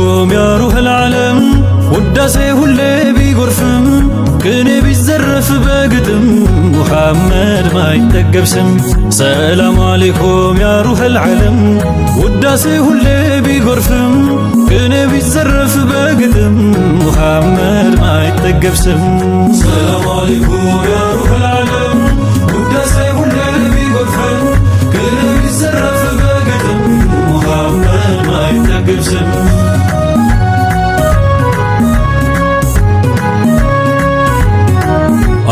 عليكم يا روح العالم وداسي هلي بيغرفم كني بيزرف بقدم محمد ما يتقبسم سلام عليكم يا روح العالم وداسي هلي بيغرفم كني بيزرف بقدم محمد ما يتقبسم سلام عليكم يا روح العالم وداسي هلي بيغرفم كني بيزرف بقدم محمد ما يتقبسم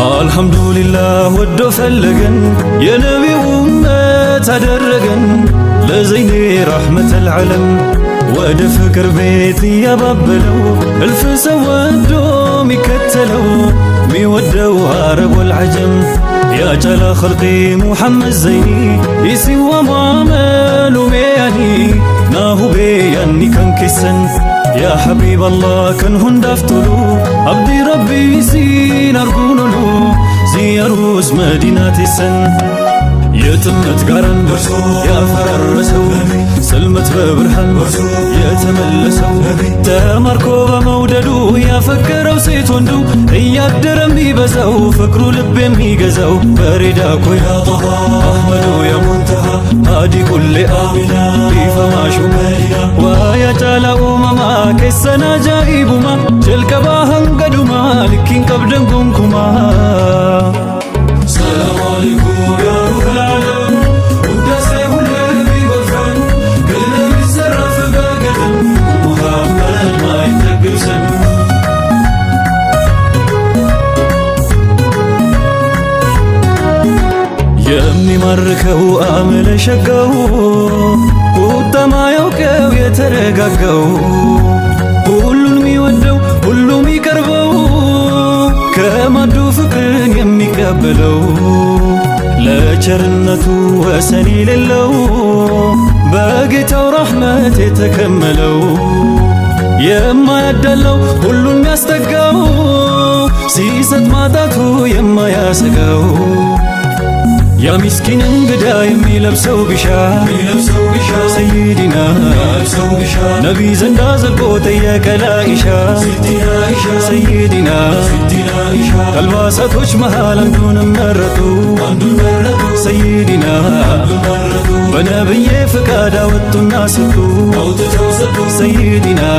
አልሐምዱሊላህ ወዶ ፈለገን የነቢዩ ኡመት አደረገን ለዘይኔ ረሕመተል ዓለም ወደ ፍቅር ቤት ያባበለው እልፍ ሰው ወዶ ሚከተለው ሚወደው አረብ ወልዓጀም ያ ጨላ ኸልቂ ሙሐመድ ዘይኒ ይሲዋ ሙዓመሉ ሜያኒ ናሁ ቤያኒ ከንኪሰን يا حبيب الله كن هندفتلو عبدي ربي سين أرجونلو زيروس مدينة السن يتمت قرن برسو يا فررسو سلمت ببرهن برسو يتملسو تمركو بموددو يا فكرو سيتوندو يادرم بيبزو فكرو لبين بيغزو بريداكو يا طه أحمدو يا منتهى هادي كل آمنا بفماشو مدينة ويا جالا أمما كسنا جايبما جلكبا هنقدما لكين قبدن كنكما سلام عليكم يا روح العالم وداسي هلي بيغرفن كلنا بيزرف بقدم محمد ما يتقبسن የሚማርከው አመለ ሸጋው ቁጣማ ያውቀው የተረጋጋው ሁሉን ሚወደው ሁሉ ሚቀርበው ከማዱ ፍቅርን የሚቀበለው ለቸርነቱ ወሰን የሌለው በጌታው ረሕመት የተከመለው የማያዳለው ሁሉን ሚያስጠጋው ሲሰጥ ማጣቱ የማያሰጋው يا مسكين انقدا يمي لبسو بشا سيدنا نبي زنداز القوت ياك لا إشا سيدنا الباساتوش مهالا دون مرتو سيدنا بنبي فكادا والناس سيدنا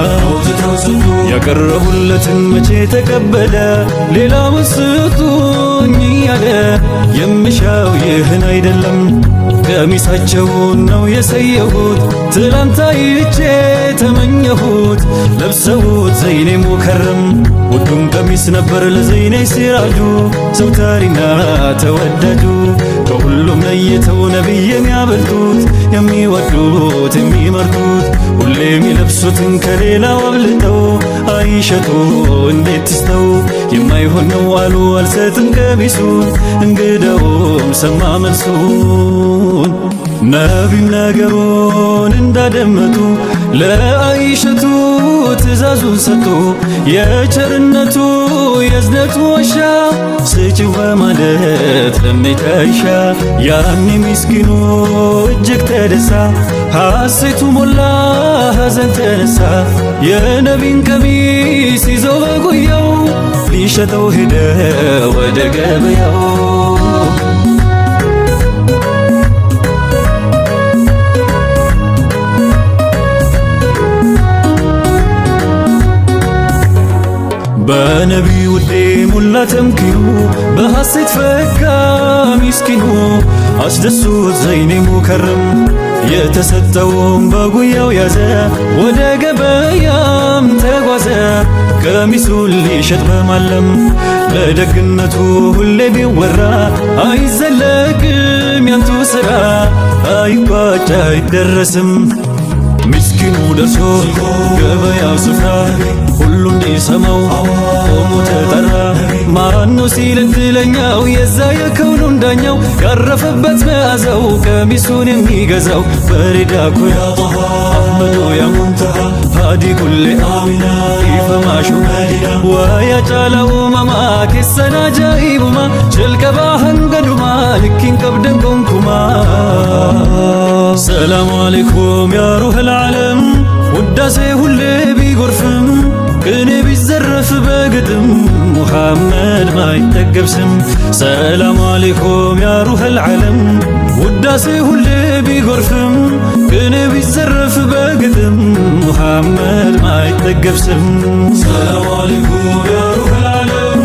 يا كره اللتن مجي تقبلا ليلا مسطوني على يمشاو ይህን አይደለም ቀሚሳቸውን ነው የሰየሁት ትላንት አይቼ ተመኘሁት ለብሰውት ዘይኔ ሙከረም ውዱም ቀሚስ ነበር ለዘይኔ ሲራጁ ዘውታሪና ተወዳጁ ከሁሉም ለይተው ነቢይ የሚያበልጡት የሚወዱት የሚመርጡት ሁሌ የሚለብሱትን ከሌላው አብልጠው አይሸቱ እንዴት ትስተው የማይሆን ነው አሉ አልሰጥም ቀሚሱን እንግዳውም ሰማ መልሱን ነቢም ነገሩን እንዳደመጡ ለአይሸቱ ትእዛዙን ሰጡ የቸርነቱ የዝነቱ ዋሻ ስጪው በማለት ለሚታይሻ ያኔ ምስኪኑ እጅግ ተደሳ ሐሴቱ ሞላ ሐዘን ተነሳ የነቢን ቀሚስ ይዞ በጉያው ሊሸጠው ሄደ ወደ ገበያው በነቢዩ ውዴ ሙላ ተምኪኑ በሐሴት ፈካ ሚስኪኑ አስደሱት ዘይኔ ሙከረም የተሰጠውን በጉያው ያዘ ወደ ገበያም ተጓዘ ቀሚሱን ሊሸጥ በማለም ለደግነቱ ሁሌ ቢወራ አይዘለቅም ያንቱ ሥራ አይቋጭ አይደረስም ምስኪኑ ደርሶ ገበያው ስፍራ ሁሉ እንዲሰማው ቆሞ ተጠራ ማነው ሲል እድለኛው የዛ የከውኑን ዳኛው ያረፈበት መያዘው ቀሚሱን የሚገዛው በሪዳኩ ያ ጠሃ አሕመዱ ያ ሙንተሃ ሃዲ ኩሊ አሚና ኢፈማሹ መዲና ወያ ጫላ ኡመማ ኬሰና ጃኢቡማ ጀልቀባ ሀንገዱማ ልኪን ቀብደን ቆንኩማ ሰላሙ አለይኩም ያ ሩህ العالم وداسي هلي ቢጎርፍም ቅኔ ቢዘረፍ በግጥም ሙሐመድ ማይጠገብ ስም ሰላም አለይኩም ያ ሩሐል ዓለም ውዳሴ ሁሌ ቢጎርፍም ቅኔ ቢዘረፍ በግጥም ሙሐመድ ማይጠገብ ስም ሰላም አለይኩም ያ ሩሐል ዓለም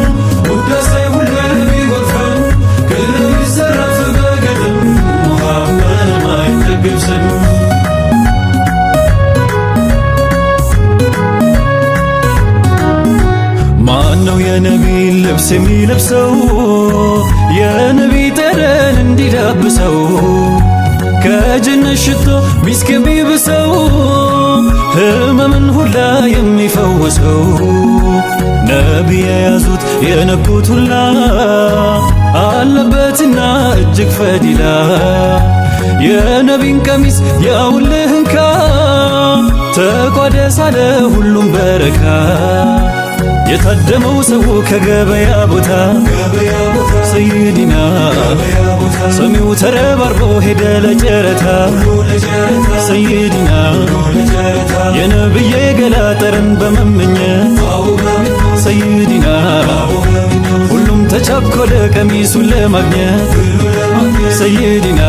ውዳሴ ሁሌ ቢጎርፍም ቅኔ ቢዘረፍ በግጥም ሙሐመድ ማይጠገብ ስም ማነው የነቢን ልብስ የሚለብሰው የነቢ ጠረን እንዲዳብሰው ከጀነት ሽቶ ሚስክ የሚብሰው ህመምን ሁላ የሚፈወሰው ነቢ የያዙት የነኩት ሁላ አለበትና እጅግ ፈዲላ የነቢን ቀሚስ ያውልህ እንካ ተቋደስ አለ ሁሉም በረካ የታደመው ሰው ከገበያ ቦታ ሰይድና ሰሚው ተረባርቦ ሄደ ለጨረታ ሰይድና የነብዬ ገላ ጠረን በመመኘት ሰይድና ሁሉም ተቻኮለ ቀሚሱን ለማግኘት ሰይድና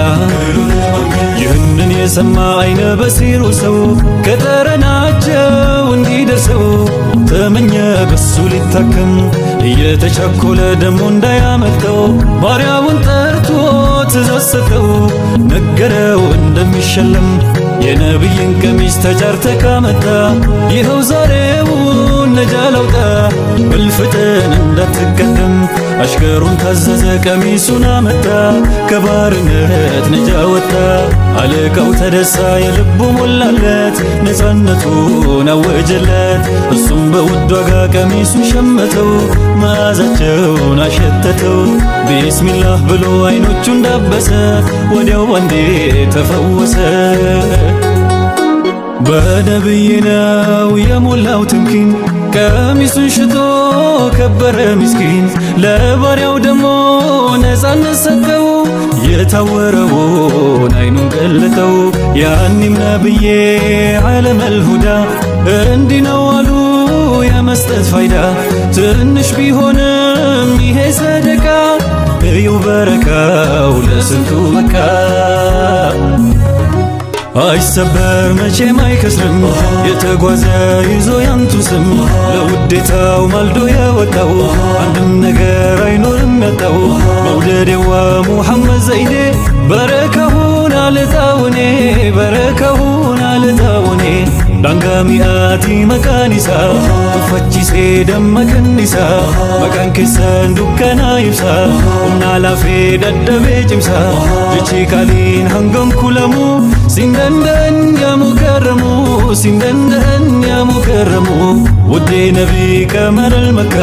ይህንን የሰማ አይነ በሲሩ ሰው ከጠረናቸው እንዲደርሰው ተመኘ በሱ ሊታከም እየተቻኮለ ደሞ እንዳያመልጠው ባሪያውን ጠርቶ ትእዛዝ ሰጠው ነገረው እንደሚሸለም የነብይን ቀሚስ ተጫርተ ካመጣ ይኸው ዛሬውን ነጃ ላውጣ በልፍጥን እንዳትቀደም አሽከሩን ታዘዘ ቀሚሱን አመጣ ከባርነት ነጃ ወጣ አለቃው ተደሳ የልቡ ሞላለት ነፃነቱን አወጀለት እሱም በውድ ዋጋ ቀሚሱን ሸመተው መዓዛቸውን አሸተተው ቢስሚላህ ብሎ አይኖቹን ዳበሰ ወዲያው ባንዴ ተፈወሰ በነብይ ነው የሞላው ትምኪን ቀሚሱን ሽቶ ከበረ ምስኪን ለባሪያው ደሞ ነፃነት ሰጠው የታወረውን አይኑን ገለጠው ያኒም ነብዬ ዓለመል ሁዳ እንዲህ ነው አሉ የመስጠት ፋይዳ ትንሽ ቢሆንም ይሄ ሰደቃ እዩ በረካው ለስንቱ መካ አይሰበር መቼም አይከስርም የተጓዘ ይዞ ያንቱ ስም ለውዴታው ማልዶ የወጣው አንድም ነገር አይኖርም ያጣው መውደዴዋ ሙሐመድ ዘይዴ በረካሁን አልጣውኔ በረካሁን አልጣውኔ ዳንጋሚአቲ መቃኒሳ ፈቺሴ ደመከኒሳ መቃን ኬሰን ዱከና ይብሳ ኡምና ላፌ ደደቤ ጭምሳ ጅቺ ካሊን ሀንገም ኩለሙ ሲንደንደን ያሙከረሙ ሲንደንደን ያሙከረሙ ውዴ ነቢ ቀመረል መካ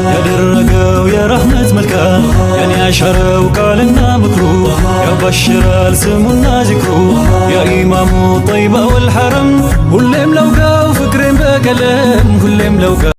ያደረገው የረህመት መልካ የኔ ያሻረው ቃልና ምክሩ ያባሽራል ስሙና ዚክሩ የኢማሙ ጠይባ ወልሐረም ሁሌም ለውጋው ፍቅሬን በቀለም ሁሌም ለውጋ